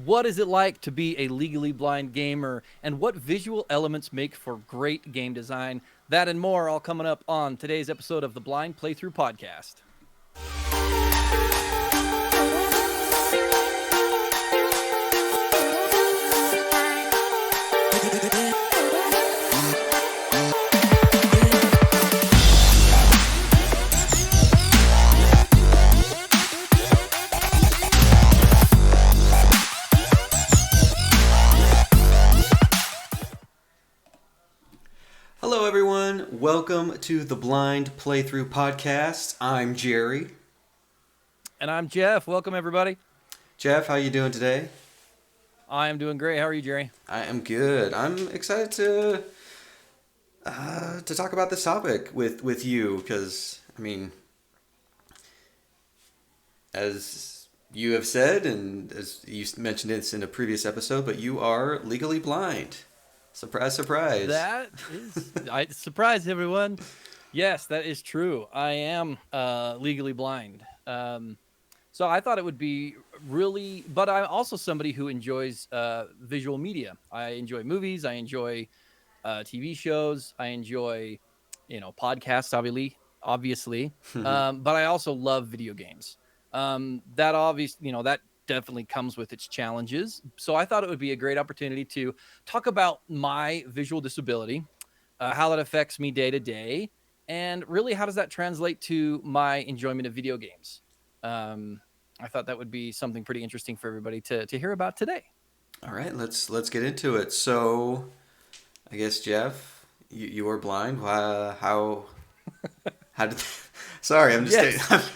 What is it like to be a legally blind gamer, and what visual elements make for great game design? That and more all coming up on today's episode of the Blind Playthrough Podcast. Hello, everyone. Welcome to the Blind Playthrough Podcast. I'm Jerry. And I'm Jeff. Welcome, everybody. Jeff, how you doing today? I am doing great. How are you, Jerry? I am good. I'm excited to talk about this topic with you because as you have said, and as you mentioned this in a previous episode, but you are legally blind. Surprise, surprise. That is, surprise everyone. Yes, that is true. I am legally blind. So I thought it would be really, but I'm also somebody who enjoys visual media. I enjoy movies. I enjoy TV shows. I enjoy, podcasts, obviously. But I also love video games. That definitely comes with its challenges. So I thought it would be a great opportunity to talk about my visual disability, how that affects me day to day, and really how does that translate to my enjoyment of video games. I thought that would be something pretty interesting for everybody to hear about today. All right, let's get into it. So, I guess Jeff, you are blind. How did? Sorry, I'm just. Yes.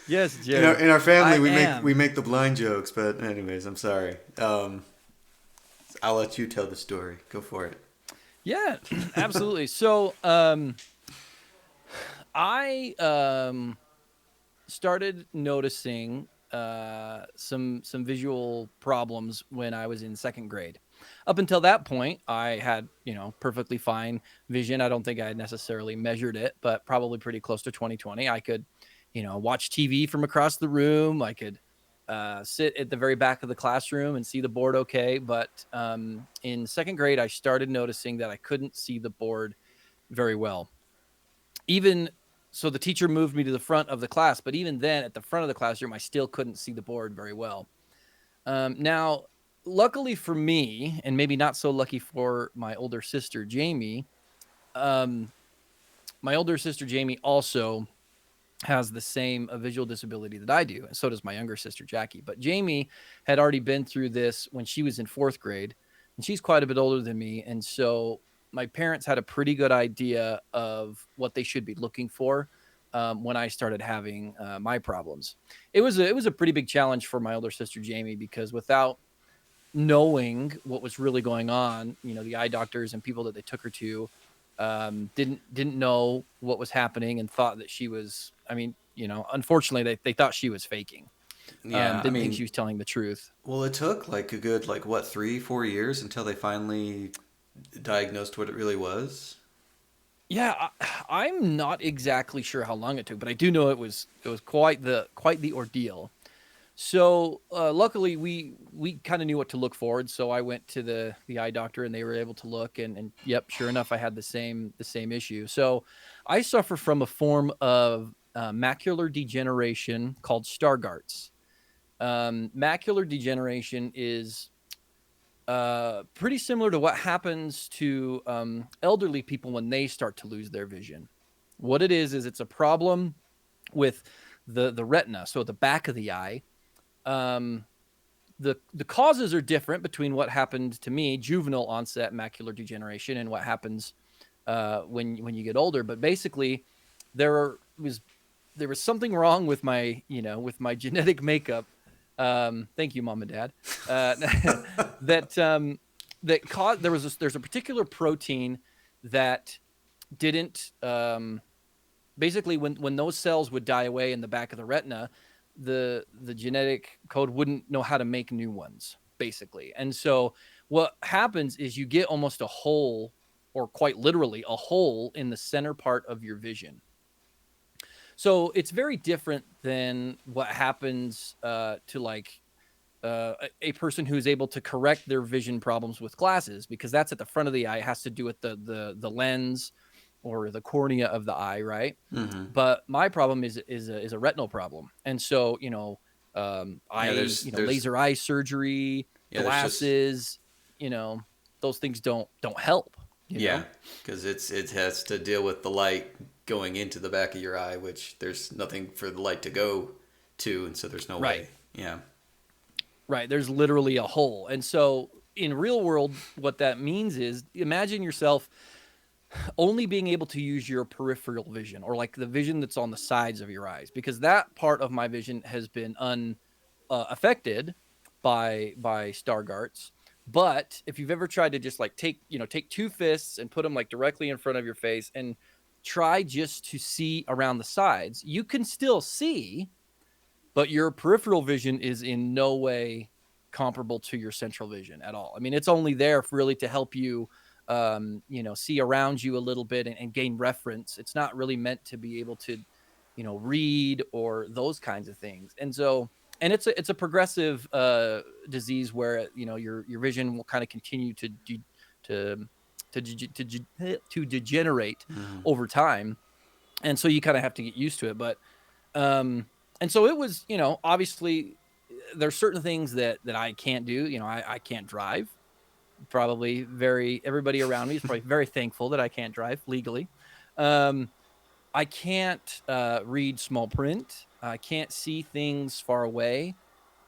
Yes, Jerry. In our family, I we make the blind jokes, but anyways, I'm sorry. I'll let you tell the story. Go for it. Yeah, absolutely. So, I started noticing some visual problems when I was in second grade. Up until that point, I had perfectly fine vision. I don't think I had necessarily measured it, but probably pretty close to 20/20. I could, watch TV from across the room. I could sit at the very back of the classroom and see the board okay. But in second grade, I started noticing that I couldn't see the board very well. Even so, the teacher moved me to the front of the class, but even then, at the front of the classroom, I still couldn't see the board very well. Now, luckily for me, and maybe not so lucky for my older sister, Jamie, um, my older sister, Jamie, also has the same visual disability that I do, and so does my younger sister, Jackie. But Jamie had already been through this when she was in fourth grade, and she's quite a bit older than me. And so my parents had a pretty good idea of what they should be looking for when I started having my problems. It was a pretty big challenge for my older sister, Jamie, because without knowing what was really going on, the eye doctors and people that they took her to didn't know what was happening and thought that she was, unfortunately they thought she was faking. Yeah, Didn't think she was telling the truth. well, it took like a good 3-4 years until they finally diagnosed what it really was. Yeah, I'm not exactly sure how long it took, but I do know it was quite the ordeal. So luckily we kind of knew what to look for, and so I went to the eye doctor, and they were able to look, and yep, sure enough, I had the same issue. So I suffer from a form of macular degeneration called Stargardt's. Macular degeneration is pretty similar to what happens to elderly people when they start to lose their vision. What it is it's a problem with the retina, so at the back of the eye. um, the causes are different between what happened to me, juvenile onset macular degeneration, and what happens when you get older. But basically, there was there was something wrong with my genetic makeup. Thank you, mom and dad. Uh, that caused there's a particular protein that didn't basically when those cells would die away in the back of the retina, the genetic code wouldn't know how to make new ones, basically. And so what happens is you get almost a hole, or quite literally a hole in the center part of your vision. So it's very different than what happens to like a person who's able to correct their vision problems with glasses, because that's at the front of the eye. It has to do with the lens or the cornea of the eye, right? Mm-hmm. But my problem is a retinal problem, and so Yeah, there's laser eye surgery, yeah, there's just glasses, you know, those things don't help. You yeah, know, because it has to deal with the light going into the back of your eye, which there's nothing for the light to go to, and so there's no right, way. Yeah. right. There's literally a hole, and so in real world, what that means is imagine yourself only being able to use your peripheral vision, or like the vision that's on the sides of your eyes, because that part of my vision has been affected by Stargardt's. But if you've ever tried to just like take two fists and put them like directly in front of your face and try just to see around the sides, you can still see, but your peripheral vision is in no way comparable to your central vision at all. I mean, it's only there for really to help you, see around you a little bit and gain reference. It's not really meant to be able to, read or those kinds of things. And so, and it's a progressive disease where your vision will kind of continue to to degenerate Mm-hmm. over time, and so you kind of have to get used to it. But and so it was, obviously there's certain things that I can't do. I can't drive. Probably very everybody around me is probably very thankful that I can't drive legally. Um, I can't read small print. I can't see things far away.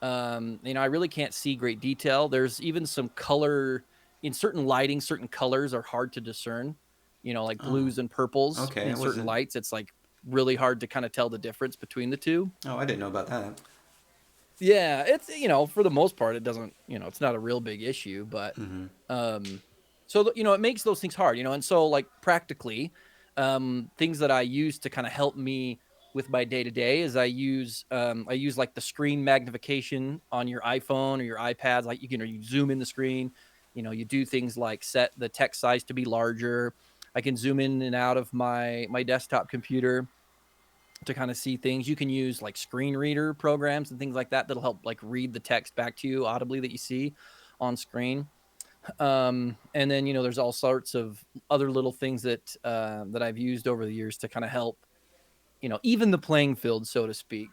I really can't see great detail. There's even some color in certain lighting, certain colors are hard to discern, like Oh, blues and purples okay. I in certain wasn't. lights. It's like really hard to kind of tell the difference between the two. Oh, I didn't know about that. Yeah, it's for the most part it doesn't, it's not a real big issue, but Mm-hmm. um so it makes those things hard, and so like practically things that I use to kind of help me with my day to day is I use like the screen magnification on your iPhone or your iPads, like you zoom in the screen, you do things like set the text size to be larger. I can zoom in and out of my desktop computer to kind of see things. You can use like screen reader programs and things like that that'll help like read the text back to you audibly that you see on screen. And then there's all sorts of other little things that I've used over the years to kind of help even the playing field, so to speak.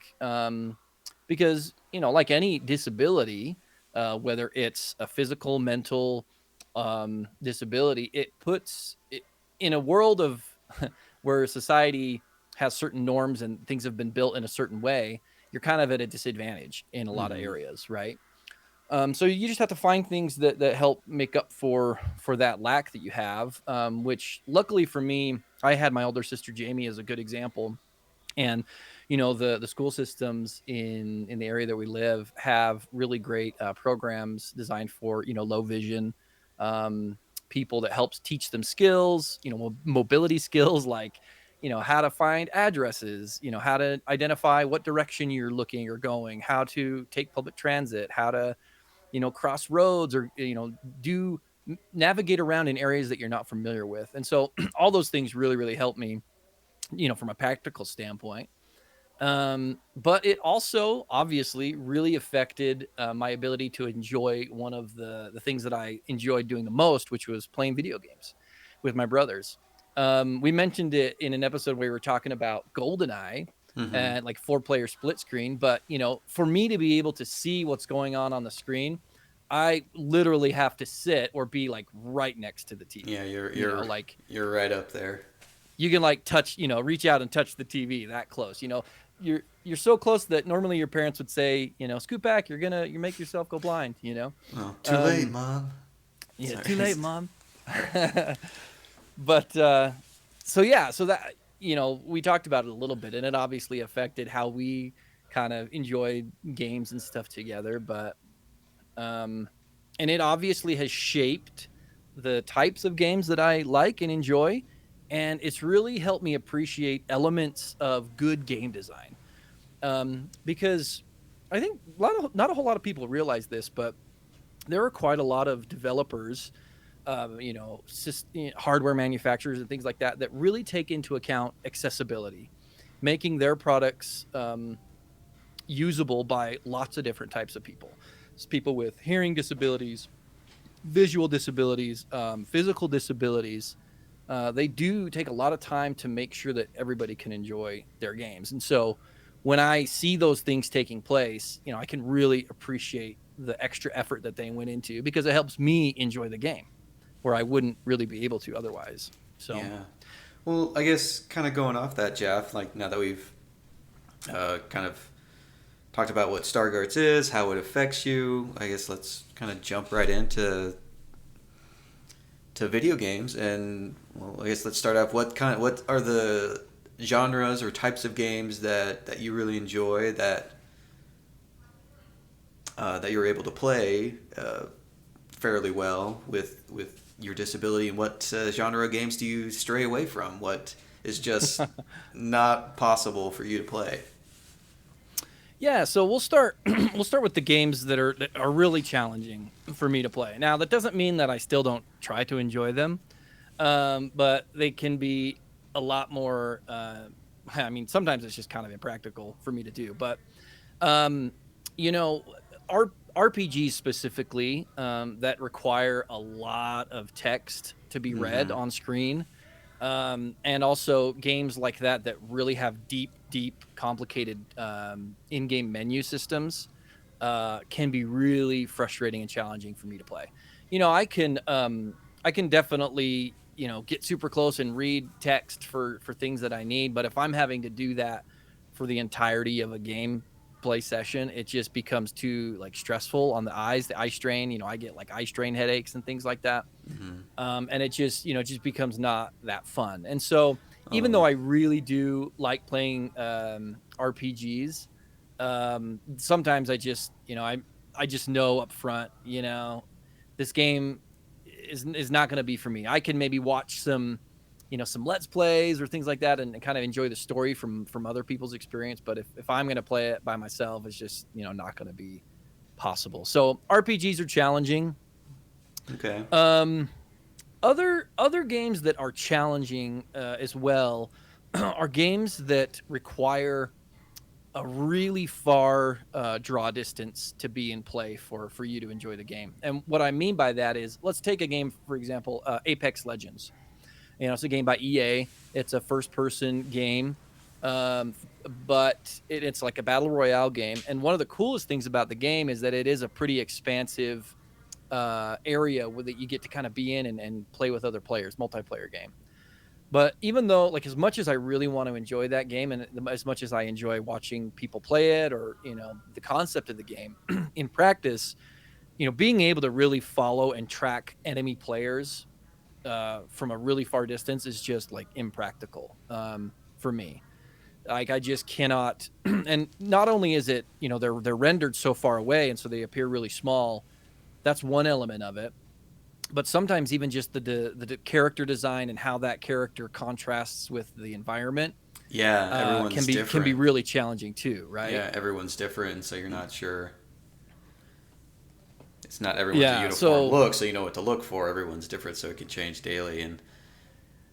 Because like any disability, whether it's a physical, mental disability, it puts it in a world of where society has certain norms and things have been built in a certain way. You're kind of at a disadvantage in a lot of Mm-hmm. areas, right? So you just have to find things that help make up for that lack that you have. Which luckily for me, I had my older sister Jamie as a good example, and the school systems in the area that we live have really great programs designed for low vision um, people, that helps teach them skills, mobility skills, like how to find addresses, how to identify what direction you're looking or going, how to take public transit, how to cross roads, or do navigate around in areas that you're not familiar with. And so all those things really really help me from a practical standpoint. But it also obviously really affected my ability to enjoy one of the things that I enjoyed doing the most, which was playing video games with my brothers. We mentioned it in an episode where we were talking about GoldenEye Mm-hmm. and like 4-player split screen. But for me to be able to see what's going on the screen, I literally have to sit or be like right next to the Yeah, TV. you're You know, you're like you're right up there. you can like touch, reach out and touch the TV that close. You're so close that normally your parents would say, scoot back, you make yourself go blind. Oh, too late, Um, mom. yeah, Sorry. too late, mom. But so yeah, so that we talked about it a little bit, and it obviously affected how we kind of enjoyed games and stuff together. But um, and it obviously has shaped the types of games that I like and enjoy, and it's really helped me appreciate elements of good game design. Because I think not a whole lot of people realize this, but there are quite a lot of developers, hardware manufacturers and things like that really take into account accessibility, making their products usable by lots of different types of people. It's people with hearing disabilities, visual disabilities, physical disabilities. They do take a lot of time to make sure that everybody can enjoy their games. And so when I see those things taking place, I can really appreciate the extra effort that they went into because it helps me enjoy the game where I wouldn't really be able to otherwise. So, Yeah. Well, I guess kind of going off that, Jeff. Like now that we've kind of talked about what Stargarts is, how it affects you, I guess let's kind of jump right into video games. And well, I guess let's start off. What are the genres or types of games that you really enjoy that you're able to play fairly well with your disability, and what genre of games do you stray away from? What is just not possible for you to play? yeah, so we'll start we'll start with the games that are really challenging for me to play. Now, that doesn't mean that I still don't try to enjoy them. But they can be a lot more I mean, sometimes it's just kind of impractical for me to do, but um, you know, RPGs specifically that require a lot of text to be read Mm-hmm. on screen, and also games like that really have deep, complicated in-game menu systems can be really frustrating and challenging for me to play. I can definitely get super close and read text for things that I need, but if I'm having to do that for the entirety of a game play session, it just becomes too like stressful on the eyes, the eye strain. I get like eye strain headaches and things like that. Mm-hmm. And it just becomes not that fun. And so even though Oh, I really do like playing RPGs, sometimes I just know up front, this game is not going to be for me. I can maybe watch some let's plays or things like that and kind of enjoy the story from other people's experience. But if I'm going to play it by myself, it's just not going to be possible. So RPGs are challenging. okay. Um, other games that are challenging as well are games that require a really far draw distance to be in play for you to enjoy the game. And what I mean by that is, let's take a game for example, Apex Legends. It's a game by EA. It's a first person game, but it's like a battle royale game. And one of the coolest things about the game is that it is a pretty expansive area that you get to kind of be in and play with other players, multiplayer game. But even though, like, as much as I really want to enjoy that game, and as much as I enjoy watching people play it, or the concept of the game, in practice, being able to really follow and track enemy players from a really far distance is just like impractical for me. Like, I just cannot. And not only is it, they're rendered so far away, and so they appear really small. That's one element of it. But sometimes even just the character design and how that character contrasts with the environment Yeah, can everyone's be different. really challenging too, right? Yeah, everyone's different, and so you're not sure. It's not everyone's a Yeah. uniform So look, so you know what to look for. Everyone's different, so it can change daily. And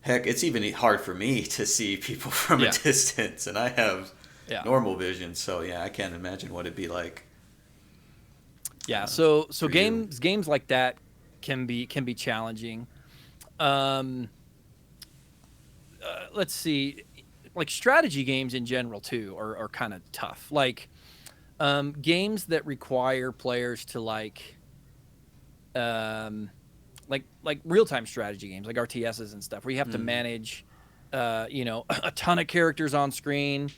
heck, it's even hard for me to see people from a yeah, distance, and I have yeah, normal vision, so yeah, I can't imagine what it'd be like yeah. So for you. games like that can be challenging. Um, let's see, like strategy games in general too are kind of tough. Like games that require players to um like real-time strategy games like RTSs and stuff where you have to Mm. manage a ton of characters on screen,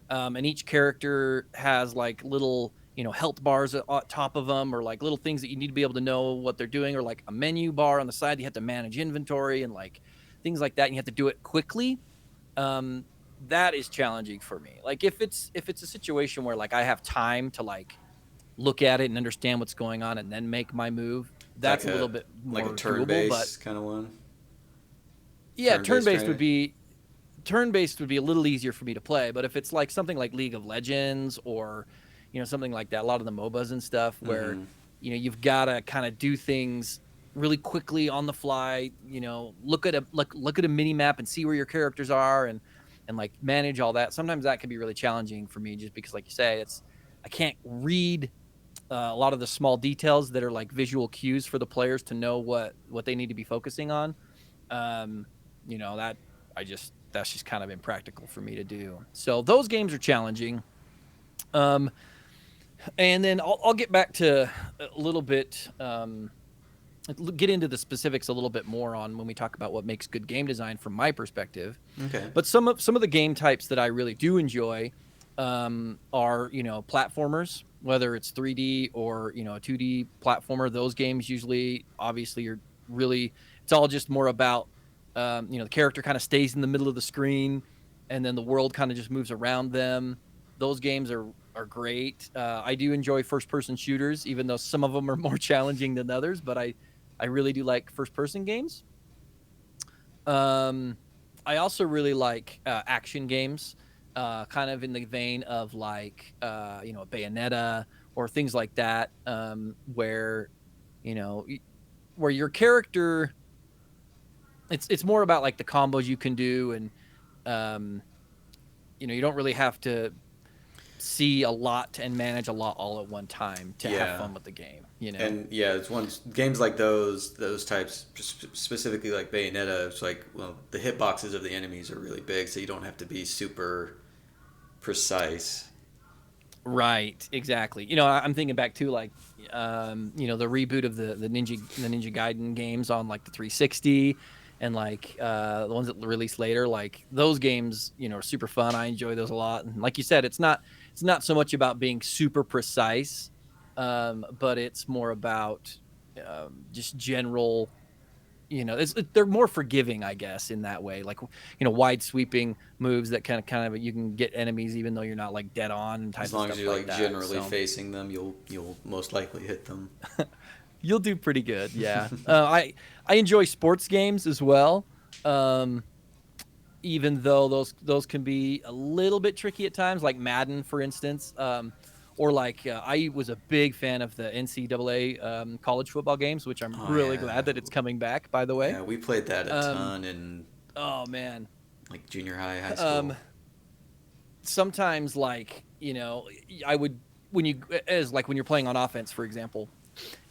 and each character has like little health bars at top of them, or like little things that you need to be able to know what they're doing, or like a menu bar on the side. You have to manage inventory and like things like that, and you have to do it quickly. um that is challenging for me. Like if it's a situation where like I have time to like look at it and understand what's going on and then make my move, Like that's a little bit a more turn doable. But based kind of one, yeah, turn based turn-based would strategy. be turn-based would be a little easier for me to play. But if it's like something like League of Legends or something like that, a lot of the MOBAs and stuff where Mm-hmm. you've got to kind of do things really quickly on the fly, look at a mini map and see where your characters are, and like manage all that. Sometimes that can be really challenging for me just because, like you say, I can't read a lot of the small details that are like visual cues for the players to know what they need to be focusing on. Um, that that's just kind of impractical for me to do. So those games are challenging. Um, and then I'll get back to a little bit. Get into the specifics a little bit more on when we talk about what makes good game design from my perspective. Okay. But some of the game types that I really do enjoy are platformers, whether it's 3D or a 2D platformer. Those games usually, obviously, are really it's all just more about the character kind of stays in the middle of the screen, and then the world kind of just moves around them. Those games are great. I do enjoy first person shooters, even though some of them are more challenging than others. But I really do like first person games. Um, I also really like action games, kind of in the vein of like Bayonetta or things like that, where you know where your character it's more about like the combos you can do, and um, you don't really have to see a lot and manage a lot all at one time to have Yeah. fun with the game. You know. And yeah, it's ones games like those types, specifically like Bayonetta. It's like, well, the hitboxes of the enemies are really big, so you don't have to be super precise. Right, exactly. I'm thinking back to like, the reboot of the Ninja Gaiden games on like the 360, and like the ones that released later. Like those games, are super fun. I enjoy those a lot. And like you said, it's not so much about being super precise, but it's more about just general. They're more forgiving, I guess, in that way. Like, wide sweeping moves that kind of you can get enemies even though you're not like dead on and As type of long as stuff you're like like that. generally So facing them, you'll most likely hit them. you'll do pretty good. Yeah. I enjoy sports games as well. Um, Even though those can be a little bit tricky at times, like Madden, for instance. Or like I was a big fan of the NCAA college football games, which I'm Oh really yeah, glad that it's coming back. By the way. yeah. We played that a Um, ton in oh man. like junior high, high Um, school. Sometimes like I would when you as like when you're playing on offense, for example,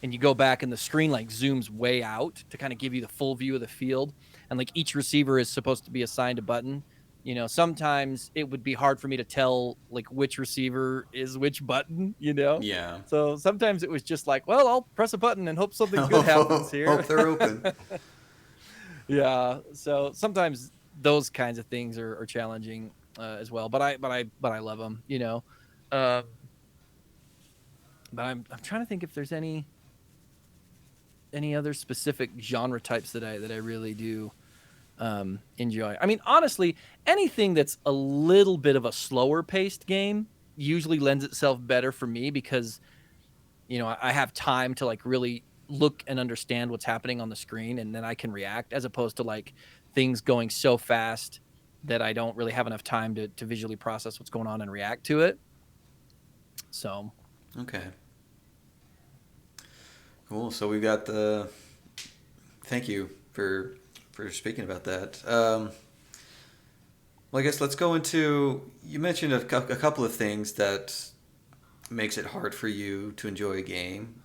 and you go back and the screen like zooms way out to kind of give you the full view of the field, and like each receiver is supposed to be assigned a button. Sometimes it would be hard for me to tell like which receiver is which button. Yeah. So sometimes it was just like, well, I'll press a button and hope something good happens here. Hope they're open. Yeah, so sometimes those kinds of things are challenging as well, but I love them. um but I'm trying to think if there's any other specific genre types that I really do enjoy. I mean, honestly, anything that's a little bit of a slower paced game usually lends itself better for me because I have time to like really look and understand what's happening on the screen, and then I can react, as opposed to like things going so fast that I don't really have enough time to visually process what's going on and react to it. So Okay. Cool. So we've got the. Thank you for speaking about that. Well, I guess let's go into. You mentioned a couple of things that makes it hard for you to enjoy a game.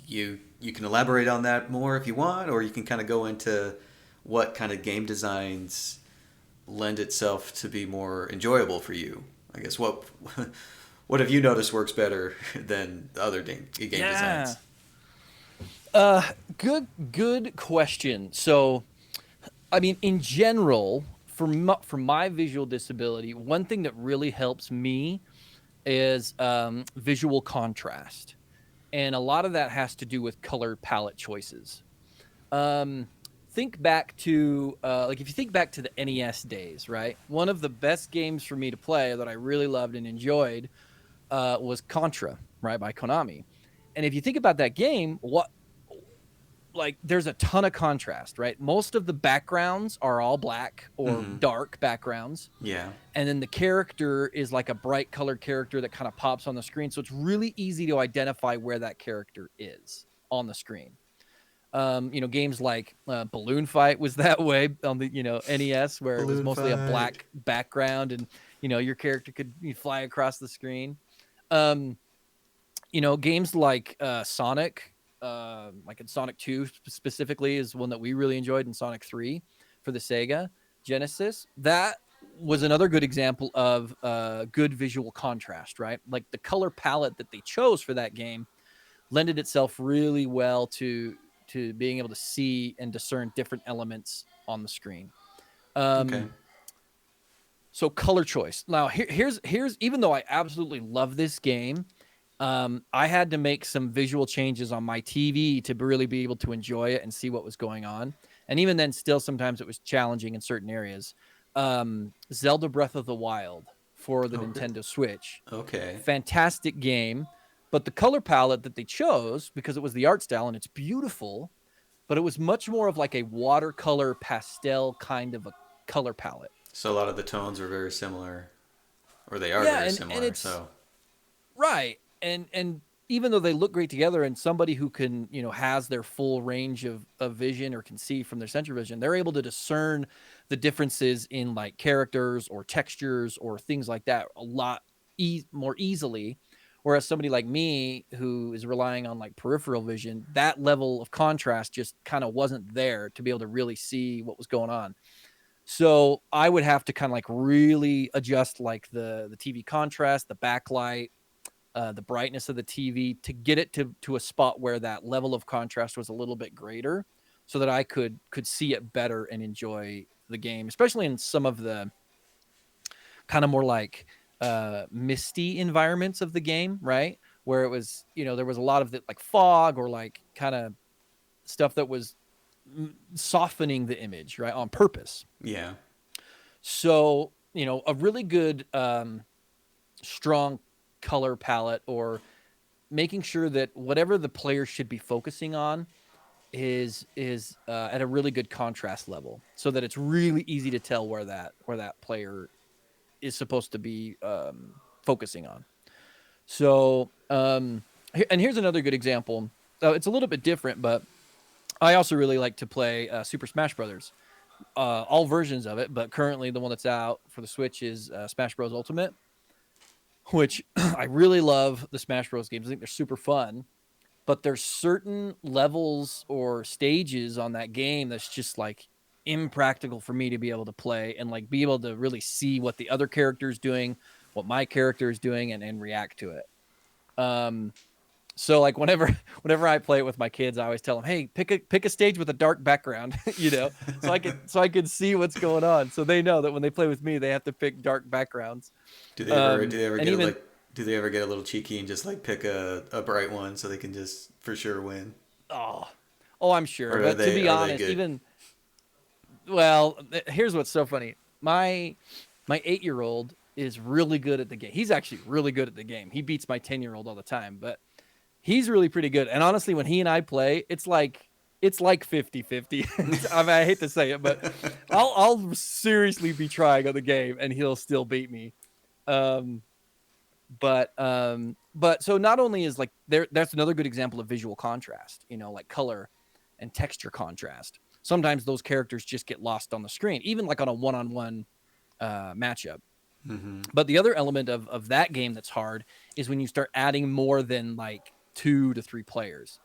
You can elaborate on that more if you want, or you can kind of go into what kind of game designs lend itself to be more enjoyable for you. I guess what have you noticed works better than other game yeah, designs? good question. So I mean, in general, for my visual disability, one thing that really helps me is visual contrast, and a lot of that has to do with color palette choices. Um, think back to like if you think back to the NES days, right? One of the best games for me to play that I really loved and enjoyed was Contra, right, by Konami. And if you think about that game, what like there's a ton of contrast, right? Most of the backgrounds are all black or Mm-hmm. dark backgrounds, Yeah. and then the character is like a bright colored character that kind of pops on the screen, so it's really easy to identify where that character is on the screen. Games like Balloon Fight was that way on the NES, where it was Balloon mostly a fight. black background, and your character could fly across the screen. Um, games like Sonic, like in Sonic 2 specifically, is one that we really enjoyed, in Sonic 3 for the Sega Genesis. That was another good example of good visual contrast, right? Like the color palette that they chose for that game lended itself really well to being able to see and discern different elements on the screen. Okay. Um, so color choice. Now here's even though I absolutely love this game, I had to make some visual changes on my TV to really be able to enjoy it and see what was going on. And even then, still sometimes it was challenging in certain areas. Zelda Breath of the Wild for the Oh, really? Nintendo Switch, Okay. fantastic game, but the color palette that they chose, because it was the art style and it's beautiful, but it was much more of like a watercolor pastel kind of a color palette. So a lot of the tones are very similar, or they are Yeah, very and similar. it's So right. And even though they look great together, and somebody who can, has their full range of vision or can see from their central vision, they're able to discern the differences in like characters or textures or things like that a lot more easily. Whereas somebody like me who is relying on like peripheral vision, that level of contrast just kind of wasn't there to be able to really see what was going on. So I would have to kind of like really adjust like the TV contrast, the backlight, the brightness of the TV to get it to a spot where that level of contrast was a little bit greater, so that I could see it better and enjoy the game, especially in some of the kind of more like misty environments of the game, right? Where it was, there was a lot of the like fog or like kind of stuff that was softening the image, right, on purpose. yeah. So, a really good strong color palette, or making sure that whatever the player should be focusing on is at a really good contrast level, so that it's really easy to tell where that player is supposed to be focusing on. So, and here's another good example. It's a little bit different, but I also really like to play Super Smash Brothers, all versions of it. But currently, the one that's out for the Switch is Smash Bros. Ultimate, which I really love the Smash Bros. Games. I think they're super fun, but there's certain levels or stages on that game that's just like impractical for me to be able to play and like be able to really see what the other character is doing, what my character is doing, and react to it. Um, so like whenever I play it with my kids, I always tell them, "Hey, pick a stage with a dark background," so I could see what's going on. So they know that when they play with me, they have to pick dark backgrounds. Do they ever And get even do they ever get a little cheeky and just like pick a bright one so they can just for sure win? oh, oh, I'm sure. Or But to be are they honest, good? even well, here's what's so funny. My 8-year-old is really good at the game. He's actually really good at the game. He beats my 10-year-old all the time, but he's really pretty good. And honestly, when he and I play, it's like 50-50. I mean, I hate to say it, but I'll seriously be trying on the game and he'll still beat me. Um, but so not only is like that's another good example of visual contrast, like color and texture contrast. Sometimes those characters just get lost on the screen, even like on a one-on-one matchup. Mm-hmm. But the other element of that game that's hard is when you start adding more than like 2 to 3 players.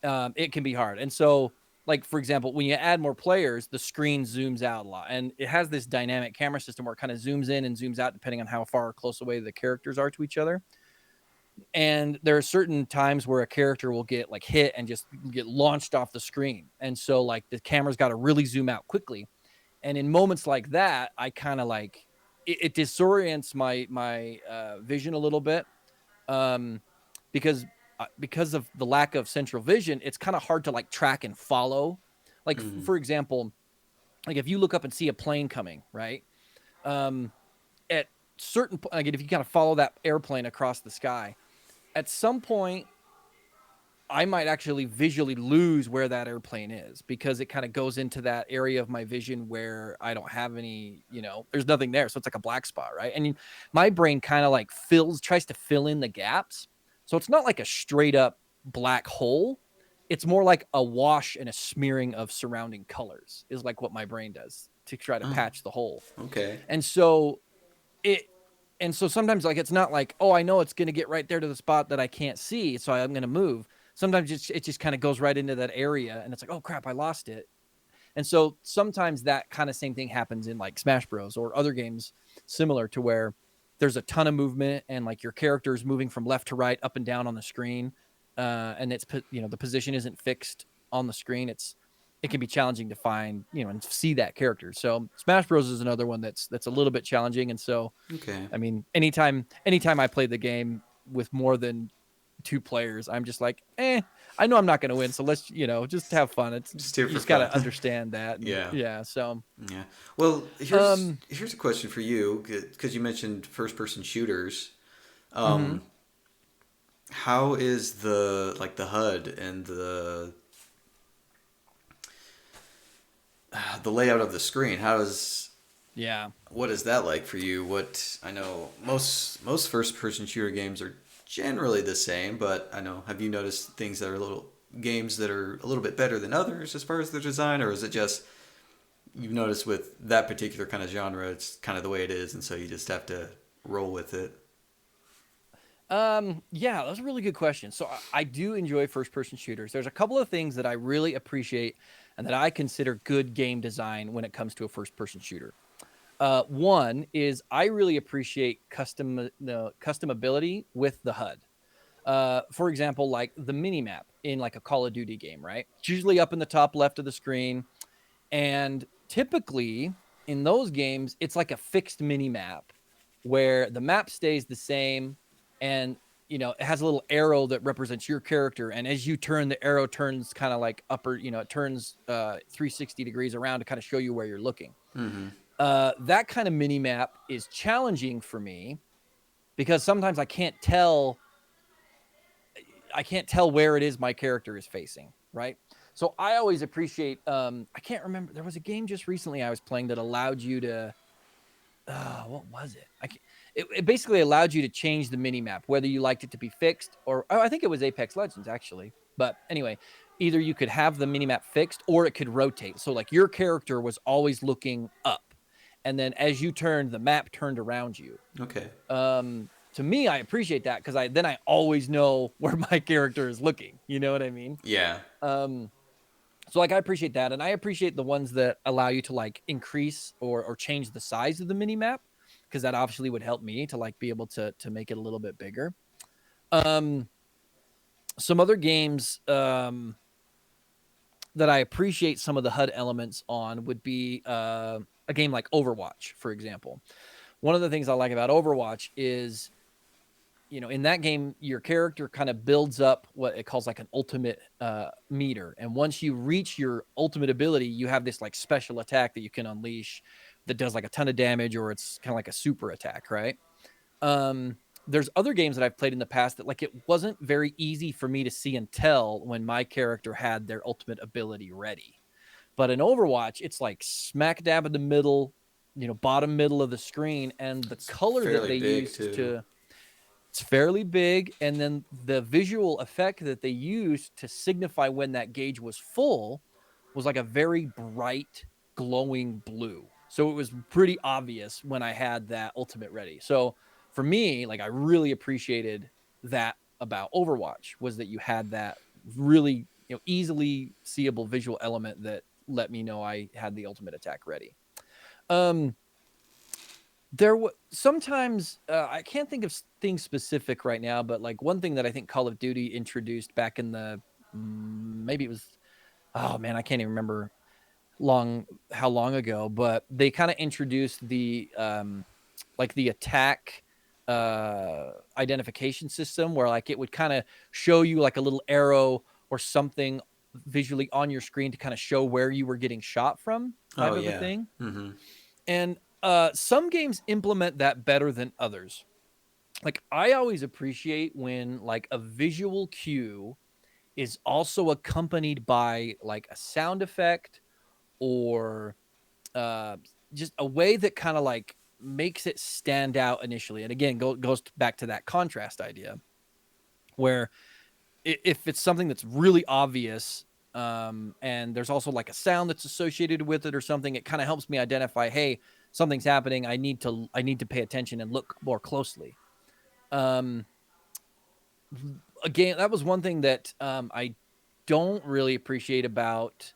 It can be hard. And so, like for example, when you add more players, the screen zooms out a lot, and it has this dynamic camera system where it kind of zooms in and zooms out depending on how far or close away the characters are to each other. And there are certain times where a character will get like hit and just get launched off the screen, and so like the camera's got to really zoom out quickly. And in moments like that, I kind of like it disorients my vision a little bit, um, because of the lack of central vision. It's kind of hard to like track and follow. Like Mm-hmm. for example, like if you look up and see a plane coming, right? Um, at like if you kind of follow that airplane across the sky, at some point I might actually visually lose where that airplane is, because it kind of goes into that area of my vision where I don't have any, there's nothing there. So it's like a black spot, right? And my brain kind of like tries to fill in the gaps. So it's not like a straight up black hole. It's more like a wash and a smearing of surrounding colors, is like what my brain does to try to Oh, patch the hole. okay. And so it and so sometimes like it's not like, oh, I know it's going to get right there to the spot that I can't see, so I'm going to move. Sometimes it just kind of goes right into that area, and it's like, oh crap, I lost it. And so sometimes that kind of same thing happens in like Smash Bros or other games similar, to where there's a ton of movement and like your character is moving from left to right, up and down on the screen, and it's the position isn't fixed on the screen. It can be challenging to find, and see that character. So Smash Bros is another one that's a little bit challenging. And so Okay. I mean, anytime I play the game with more than two players, I'm just like, I know I'm not going to win, so let's just have fun. It's Just here You for just got fun. to understand that, and Yeah. yeah. So, Yeah. Well, here's um, here's a question for you because you mentioned first person shooters. mhm. Um, how is the the HUD and the layout of the screen? Yeah. What is that like for you? What I know most first person shooter games are generally the same, but I know, have you noticed things that are games that are a little bit better than others as far as the design, or is it just you've noticed with that particular kind of genre, it's kind of the way it is, and so you just have to roll with it? Yeah, that's a really good question. So I do enjoy first person shooters. There's a couple of things that I really appreciate and that I consider good game design when it comes to a first person shooter. One is I really appreciate customability with the HUD. For example, like the mini map in like a Call of Duty game, right? It's usually up in the top left of the screen, and typically in those games, it's like a fixed mini map where the map stays the same, and it has a little arrow that represents your character. And as you turn, the arrow turns kind of like it turns 360 degrees around to kind of show you where you're looking. Mm-hmm. That kind of mini map is challenging for me because sometimes I can't tell where it is my character is facing, right? So I always appreciate I can't remember, there was a game just recently I was playing that allowed you to what was it? It basically allowed you to change the mini map, whether you liked it to be fixed or, I think it was Apex Legends actually. But anyway, either you could have the mini map fixed or it could rotate. So like your character was always looking up, and then as you turned, the map turned around you. Okay. To me, I appreciate that because I always know where my character is looking. You know what I mean? Yeah. Um, so like I appreciate that, and I appreciate the ones that allow you to like increase or change the size of the mini map, because that obviously would help me to like be able to make it a little bit bigger. Um, some other games that I appreciate some of the HUD elements on would be a game like Overwatch, for example. One of the things I like about Overwatch is, in that game, your character kind of builds up what it calls like an ultimate meter. And once you reach your ultimate ability, you have this like special attack that you can unleash that does like a ton of damage, or it's kind of like a super attack, right? There's other games that I've played in the past that like it wasn't very easy for me to see and tell when my character had their ultimate ability ready. But in Overwatch, it's like smack dab in the middle, bottom middle of the screen, and the It's color that fairly they big used too. to it's fairly big, and then the visual effect that they used to signify when that gauge was full was like a very bright, glowing blue. So it was pretty obvious when I had that ultimate ready. So for me, like I really appreciated that about Overwatch, was that you had that really, easily seeable visual element that let me know I had the ultimate attack ready. Um, there was sometimes I can't think of things specific right now, but like one thing that I think Call of Duty introduced back in the maybe it was, oh man, I can't even remember long how long ago, but they kind of introduced the like the attack identification system, where like it would kind of show you like a little arrow or something visually on your screen to kind of show where you were getting shot from, Oh type of a yeah. thing. Mm-hmm. And some games implement that better than others. Like I always appreciate when like a visual cue is also accompanied by like a sound effect, or uh, just a way that kind of like makes it stand out initially. And again, goes back to that contrast idea, where if it's something that's really obvious, and there's also like a sound that's associated with it or something, it kind of helps me identify, hey, something's happening. I need to pay attention and look more closely. Um, Again, that was one thing that I don't really appreciate about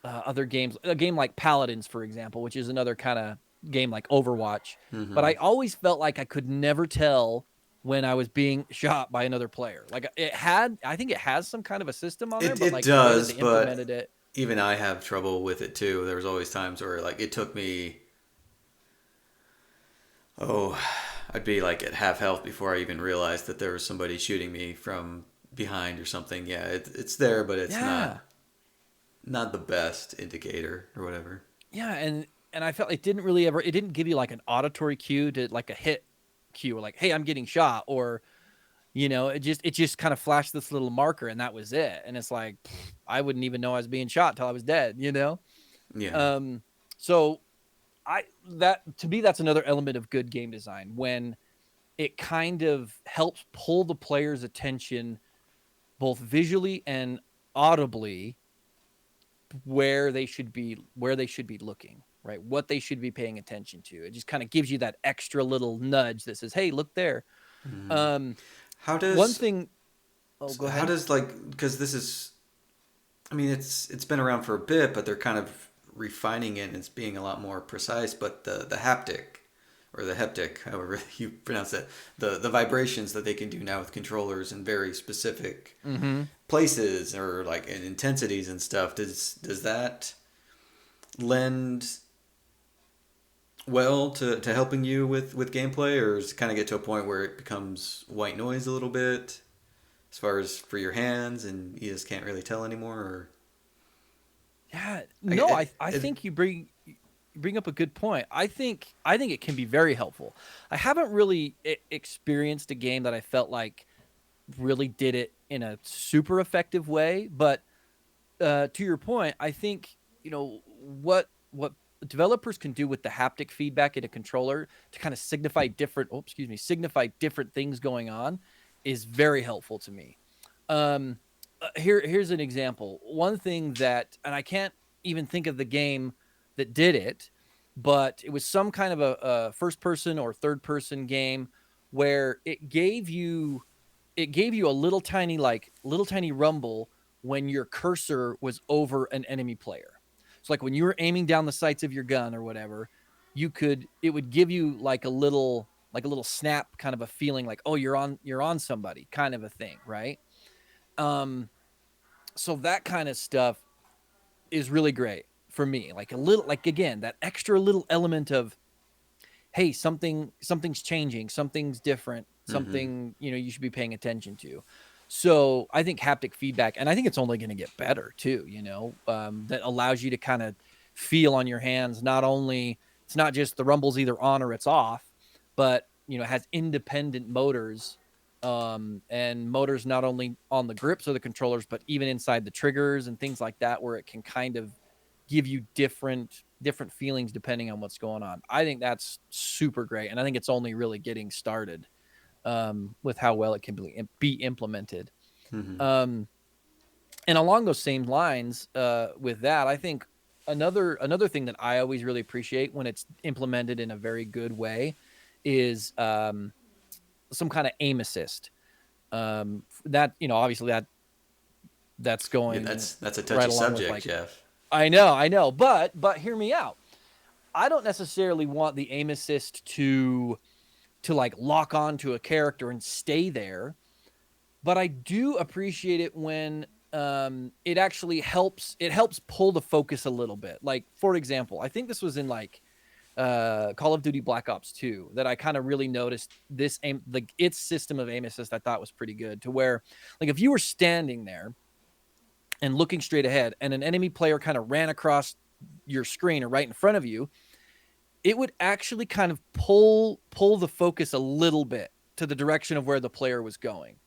other games. A game like Paladins, for example, which is another kind of game like Overwatch. But I Hmm. always felt like I could never tell when I was being shot by another player. Like I think it has some kind of a system on there, but It like the way that does, they implemented but it, even I have trouble with it too. There was always times where like it took me, oh, I'd be like at half health before I even realized that there was somebody shooting me from behind or something. Yeah, it's there, but it's yeah, not the best indicator or whatever. yeah, and I felt it didn't give you like an auditory cue to like a hit cue, or like, hey, I'm getting shot, or it just kind of flashed this little marker and that was it. And it's like, I wouldn't even know I was being shot till I was dead. Yeah. Um, so I that to me that's another element of good game design when it kind of helps pull the player's attention both visually and audibly where they should be looking, right? What they should be paying attention to. It just kind of gives you that extra little nudge that says, "Hey, look there." Mm. Um, How One does thing. Oh, go how ahead. does like because this is, I mean, it's been around for a bit, but they're kind of refining it and it's being a lot more precise. But the haptic or the heptic, however you pronounce it, the vibrations that they can do now with controllers in very specific Mm-hmm. places or like in intensities and stuff. Does that lend well to helping you with gameplay, or does it kind of get to a point where it becomes white noise a little bit as far as for your hands and you just can't really tell anymore? Or Yeah, I, no, it, I it, think you bring up a good point. I think it can be very helpful. I haven't really experienced a game that I felt like really did it in a super effective way, but to your point, I think what developers can do with the haptic feedback in a controller to kind of signify different things going on is very helpful to me. Um, here's an example. One thing that, and I can't even think of the game that did it, but it was some kind of a first person or third person game where it gave you a little tiny rumble when your cursor was over an enemy player. So like when you were aiming down the sights of your gun or whatever, it would give you like a little snap kind of a feeling like, oh, you're on somebody kind of a thing, right? Um so that kind of stuff is really great for me. Like a little, like, again, that extra little element of, hey, something's changing, something's different, mm-hmm, something you should be paying attention to. So I think haptic feedback, and I think it's only going to get better too. That allows you to kind of feel on your hands. Not only it's not just the rumble's either on or it's off, but it has independent motors, and motors not only on the grips or the controllers, but even inside the triggers and things like that, where it can kind of give you different feelings depending on what's going on. I think that's super great, and I think it's only really getting started with how well it can be implemented. mm-hmm, Um, and along those same lines, with that, I think another thing that I always really appreciate when it's implemented in a very good way is some kind of aim assist. That obviously that's yeah, going that's a touchy right along with, subject, like, Jeff. I know, but hear me out. I don't necessarily want the aim assist to like lock on to a character and stay there, but I do appreciate it when it helps pull the focus a little bit. Like, for example, I think this was in like Call of Duty Black Ops 2 that I kind of really noticed this aim, like its system of aim assist I thought was pretty good, to where like if you were standing there and looking straight ahead and an enemy player kind of ran across your screen or right in front of you, it would actually kind of pull the focus a little bit to the direction of where the player was going.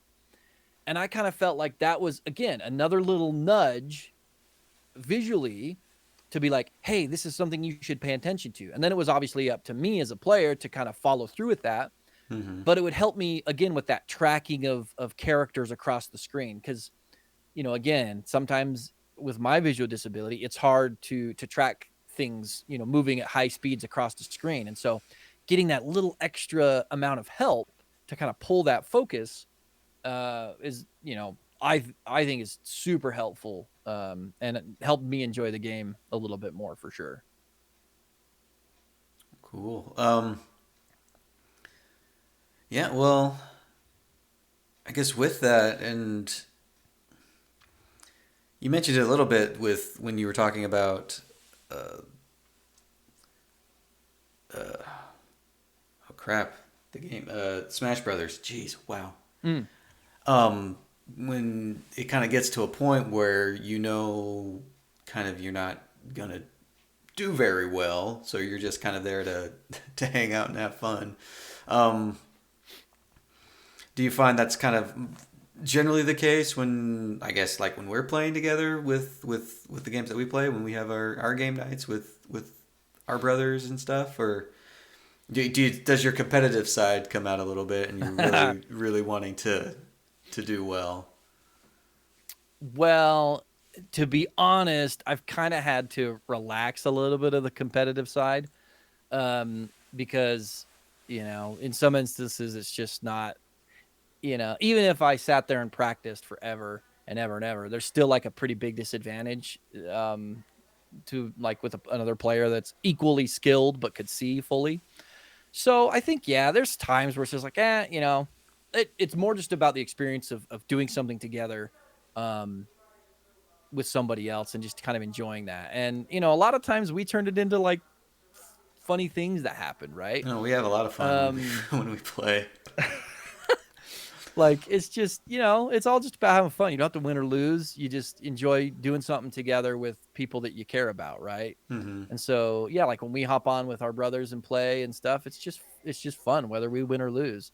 And I kind of felt like that was, again, another little nudge visually to be like, hey, this is something you should pay attention to. And then it was obviously up to me as a player to kind of follow through with that. Mm-hmm. But it would help me again with that tracking of characters across the screen. Cause again, sometimes with my visual disability, it's hard to track things, moving at high speeds across the screen. And so getting that little extra amount of help to kind of pull that focus is, I think is super helpful, and it helped me enjoy the game a little bit more for sure. Cool. Yeah, well, I guess with that, and you mentioned it a little bit with when you were talking about, uh, oh crap, the game, Smash Brothers. Jeez, wow. Mm. Um, when it kind of gets to a point where kind of you're not gonna do very well, so you're just kind of there to to hang out and have fun. Um, do you find that's kind of generally the case when I guess like when we're playing together with the games that we play when we have our game nights with our brothers and stuff, or does your competitive side come out a little bit and you're really wanting to do well? Well, to be honest, I've kind of had to relax a little bit of the competitive side, because in some instances it's just not, even if I sat there and practiced forever and ever and ever, there's still like a pretty big disadvantage, to like with another player that's equally skilled but could see fully. So I think, yeah, there's times where it's just like, it's more just about the experience of doing something together, um, with somebody else and just kind of enjoying that. And, a lot of times we turned it into like funny things that happen, right? No, we have a lot of fun when Um, when we play. like it's just, it's all just about having fun. You don't have to win or lose. You just enjoy doing something together with people that you care about, right? Hmm. And so, yeah, like when we hop on with our brothers and play and stuff, it's just fun whether we win or lose.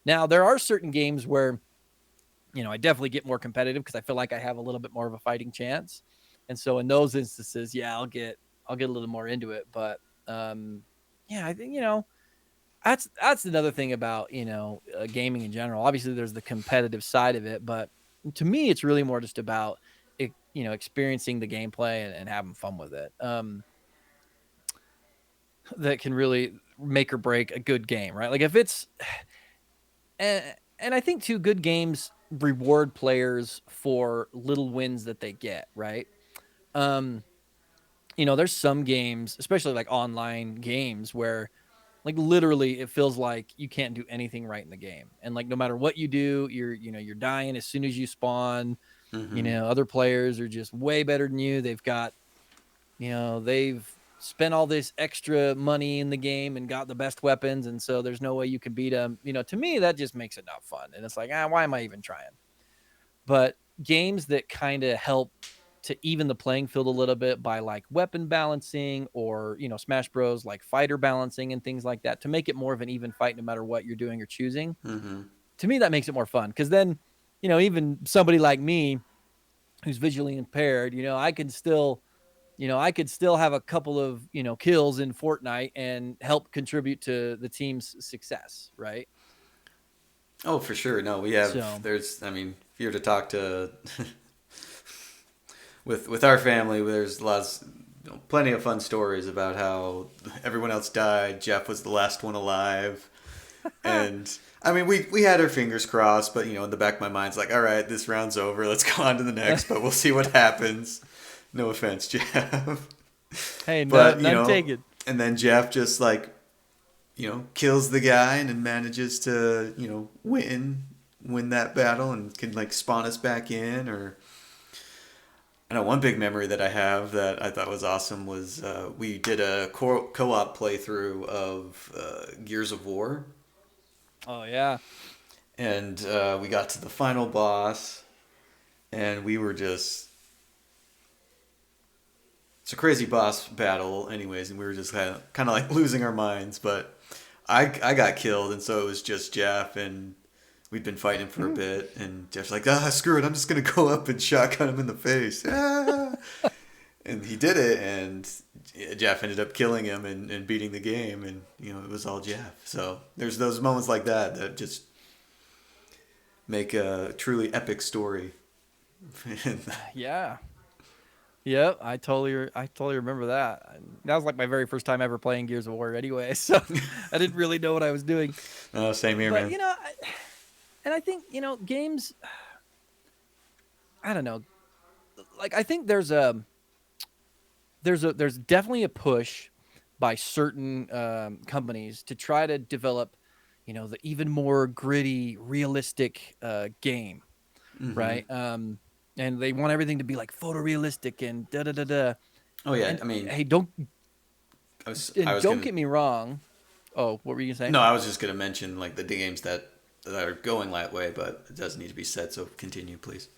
Now, there are certain games where, I definitely get more competitive because I feel like I have a little bit more of a fighting chance. And so in those instances, yeah, I'll get a little more into it. But yeah, I think, that's another thing about, gaming in general. Obviously, there's the competitive side of it, but to me, it's really more just about it, experiencing the gameplay and having fun with it. That can really make or break a good game, right? Like if it's and I think too, good games reward players for little wins that they get, right? Um, there's some games, especially like online games, where like literally it feels like you can't do anything right in the game. And like no matter what you do, you're dying as soon as you spawn. Hmm. Other players are just way better than you. They've spent all this extra money in the game and got the best weapons, and so there's no way you can beat them. To me that just makes it not fun. And it's like, why am I even trying? But games that kind of help to even the playing field a little bit by like weapon balancing, or Smash Bros like fighter balancing and things like that, to make it more of an even fight no matter what you're doing or choosing. Hmm. To me that makes it more fun, because then even somebody like me who's visually impaired, I could still have a couple of kills in Fortnite and help contribute to the team's success, right? Oh, for sure. No, we have. So There's. I mean, if you were to talk to with our family, there's lots, plenty of fun stories about how everyone else died. Jeff was the last one alive, and I mean, we had our fingers crossed, but in the back of my mind's like, all right, this round's over. Let's go on to the next, but we'll see what happens. No offense, Jeff, hey, no, but none taken. and then Jeff just like kills the guy and then manages to win that battle and can like spawn us back in. Or I know one big memory that I have that I thought was awesome was we did a co-op playthrough of Gears of War, Oh yeah. and we got to the final boss, and we were just it's a crazy boss battle, anyways, and we were just kind of like losing our minds. But I got killed, and so it was just Jeff, and we'd been fighting for a bit, and Jeff's like, screw it, I'm just gonna go up and shotgun him in the face. Ah! And he did it, and Jeff ended up killing him and beating the game, and it was all Jeff. So there's those moments like that that just make a truly epic story. Yeah. Yep, I totally remember that. That was like my very first time ever playing Gears of War anyway, so I didn't really know what I was doing. Oh, same here, But man. and I think games. I don't know. Like I think there's definitely a push by certain companies to try to develop, the even more gritty, realistic game, Mm-hmm. right? And they want everything to be like photorealistic and da da da da. Oh yeah, And I mean, hey, I was don't gonna. get me wrong. Oh, what were you gonna say? No, I was just gonna mention like the games that are going that way, but it does need to be said. So continue, please.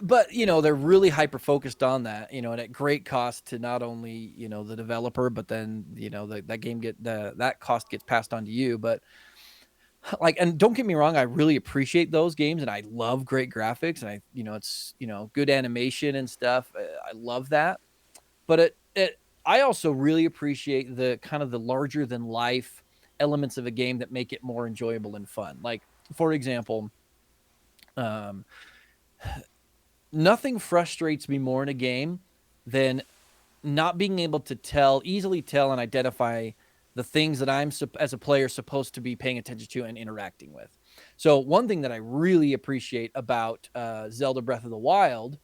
But they're really hyper focused on that, and at great cost to not only the developer, but then that game that cost gets passed on to you. But like, and don't get me wrong, I really appreciate those games, and I love great graphics, and it's good animation and stuff. I love that. But I also really appreciate the kind of the larger than life elements of a game that make it more enjoyable and fun. Like, for example, um, nothing frustrates me more in a game than not being able to easily tell and identify the things that I'm as a player supposed to be paying attention to and interacting with. So one thing that I really appreciate about Zelda Breath of the Wild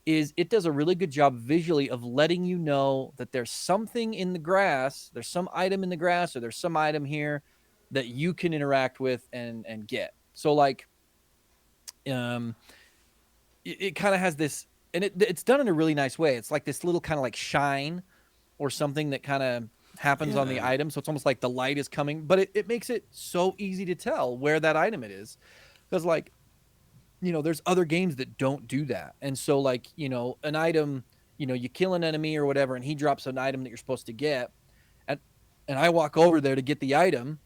is it does a really good job visually of letting you know that there's something in the grass, there's some item in the grass, or there's some item here that you can interact with and get. So like, um, it kind of has this, and it's done in a really nice way. It's like this little kind of like shine or something that kind of happens on the Yeah, item. So it's almost like the light is coming, but it makes it so easy to tell where that item it is. Because like, there's other games that don't do that. And so like, an item, you kill an enemy or whatever, and he drops an item that you're supposed to get. And and I walk over there to get the item,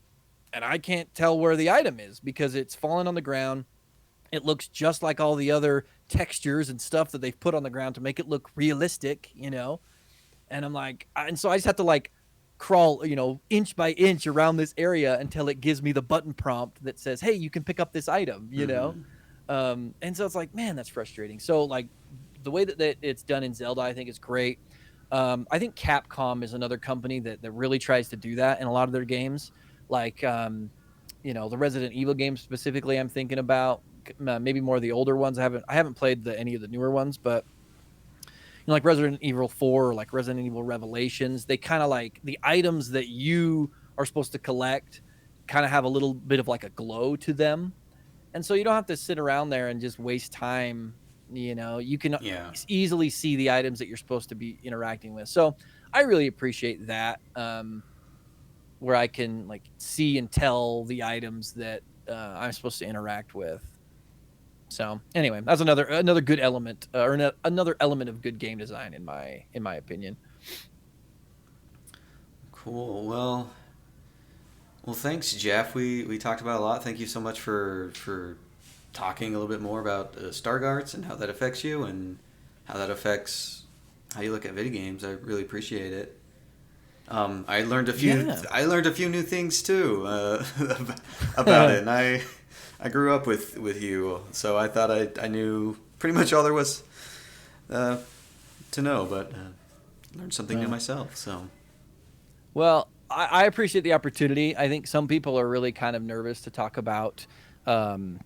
and I can't tell where the item is because it's fallen on the ground. It looks just like all the other textures and stuff that they've put on the ground to make it look realistic. And I'm like, and so I just have to like crawl, inch by inch around this area until it gives me the button prompt that says, "Hey, you can pick up this item." mm-hmm. And so it's like, man, that's frustrating. So like the way that it's done in Zelda, I think is great. I think Capcom is another company that really tries to do that in a lot of their games. Like, the Resident Evil games specifically, I'm thinking about maybe more of the older ones. I haven't played any of the newer ones, but like Resident Evil 4 or like Resident Evil Revelations, they kind of like the items that you are supposed to collect kind of have a little bit of like a glow to them. And so you don't have to sit around there and just waste time. You can Yeah. easily see the items that you're supposed to be interacting with. So I really appreciate that, where I can like see and tell the items that I'm supposed to interact with. So anyway, that's another good element, or another element of good game design in my opinion. Cool. Well, thanks, Jeff. We talked about a lot. Thank you so much for talking a little bit more about Stargarts and how that affects you and how that affects how you look at video games. I really appreciate it. I learned a few. Yeah. I learned a few new things too about it, and I grew up with you, so I thought I knew pretty much all there was uh, to know, but learned something new Well, myself. So well, I appreciate the opportunity. I think some people are really kind of nervous to talk about um,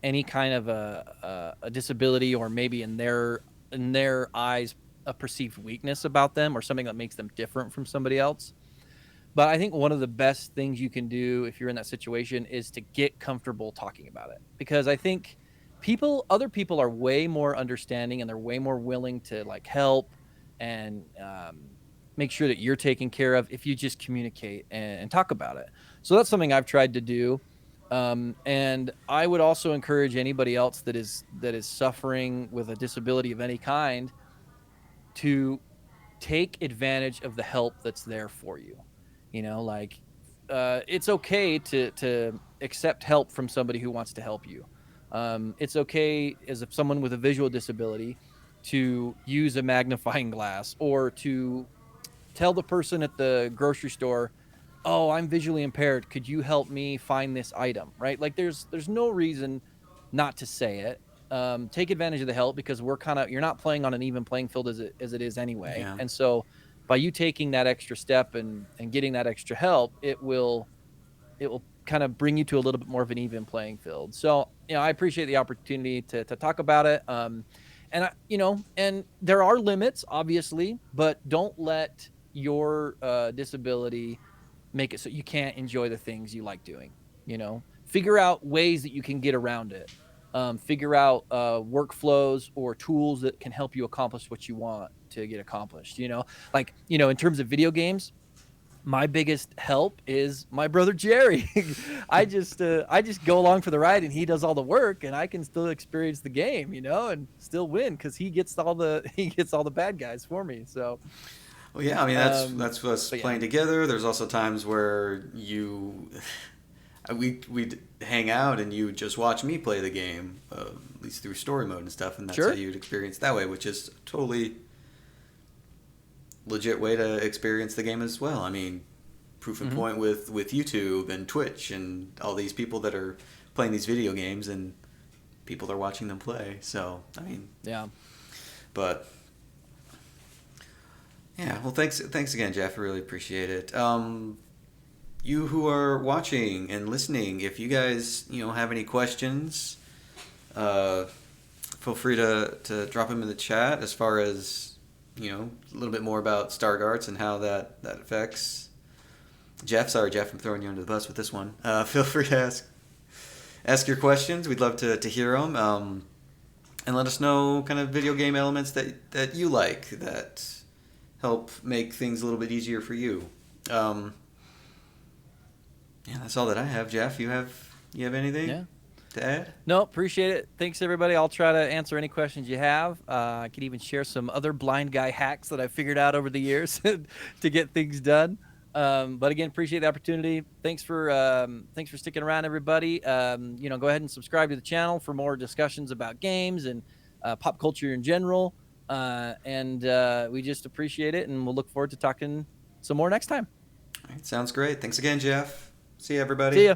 any kind of a disability, or maybe in their eyes a perceived weakness about them, or something that makes them different from somebody else. But I think one of the best things you can do if you're in that situation is to get comfortable talking about it. Because I think other people are way more understanding, and they're way more willing to like help and make sure that you're taken care of if you just communicate and talk about it. So that's something I've tried to do. And I would also encourage anybody else that is suffering with a disability of any kind to take advantage of the help that's there for you. Like, it's okay to accept help from somebody who wants to help you. It's okay as if someone with a visual disability to use a magnifying glass, or to tell the person at the grocery store, "Oh, I'm visually impaired. Could you help me find this item?" Right? Like, there's no reason not to say it. take advantage of the help, because you're not playing on an even playing field as it is anyway. Yeah. And so by you taking that extra step and getting that extra help, it will kind of bring you to a little bit more of an even playing field. So, I appreciate the opportunity to talk about it. And there are limits, obviously, but don't let your disability make it so you can't enjoy the things you like doing. Figure out ways that you can get around it. Figure out workflows or tools that can help you accomplish what you want to get accomplished. In terms of video games, my biggest help is my brother Jerry. I just go along for the ride, and he does all the work, and I can still experience the game, and still win, because he gets all the bad guys for me. So, Well, yeah, I mean that's us but yeah, playing together. There's also times where we hang out and you just watch me play the game, at least through story mode and stuff, and that's how sure. you'd experience that way, which is totally legit way to experience the game as well. I mean, proof in Hmm. point with YouTube and Twitch and all these people that are playing these video games and people are watching them play. So I mean, Yeah. but yeah, well, thanks again, Jeff. I really appreciate it. You who are watching and listening, if you guys have any questions, uh, feel free to drop them in the chat as far as a little bit more about Stargarts and how that affects Jeff. Sorry, Jeff, I'm throwing you under the bus with this one. Feel free to ask your questions. We'd love to hear them. And let us know kind of video game elements that you like that help make things a little bit easier for you. Yeah, that's all that I have. Jeff, you have anything Yeah. to add? No, appreciate it. Thanks, everybody. I'll try to answer any questions you have. I could even share some other blind guy hacks that I figured out over the years to get things done. But again, appreciate the opportunity. Thanks for sticking around, everybody. Go ahead and subscribe to the channel for more discussions about games and pop culture in general. And we just appreciate it, and we'll look forward to talking some more next time. All right, sounds great. Thanks again, Jeff. See you, See everybody. ya.